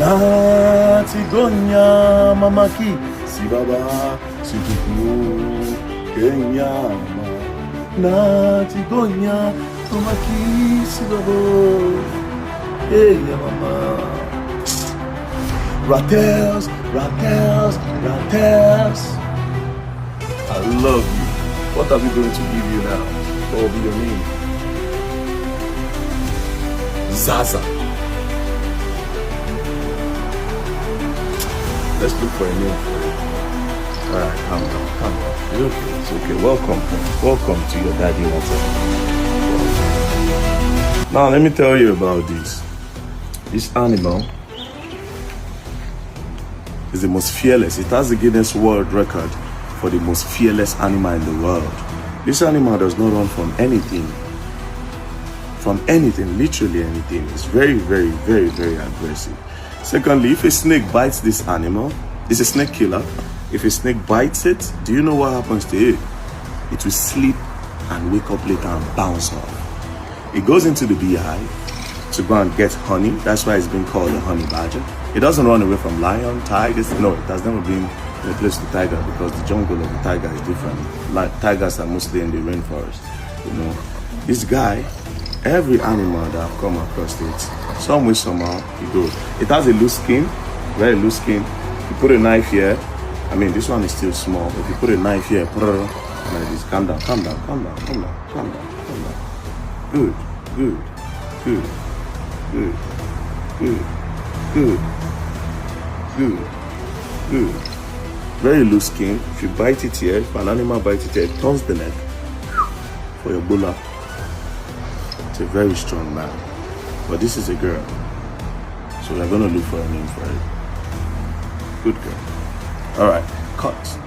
Na tigonya mamaki si baba si tuku kenyama. Na tigonya mamaki si baba. Hey ya mama. Ratels. I love you. What are we going to give you now? What will be your name? Zaza. Let's look for a name. Alright, calm down. It's okay. Welcome to your daddy Ratel. Now let me tell you about this. This animal is the most fearless. It has the Guinness World Record for the most fearless animal in the world. This animal does not run from anything. Literally anything. It's very aggressive. Secondly, if a snake bites this animal, it's a snake killer. If a snake bites it, do you know what happens to it? It will sleep and wake up later and bounce off. It goes into the beehive to go and get honey. That's why it's been called a honey badger. It doesn't run away from lion, tigers. No, it has never been in a place to tiger because the jungle of the tiger is different. Tigers are mostly in the rainforest. You know, this guy, every animal that I've come across it, some way, somehow, he goes. It has a loose skin, very loose skin. You put a knife here. I mean, this one is still small. If you put a knife here, like this, calm down. Good. Very loose skin. If you bite it here, if an animal bites it here, it turns the neck for your bulla. It's a very strong man. But this is a girl. So we're gonna look for a name for it. Good girl. Alright, cut.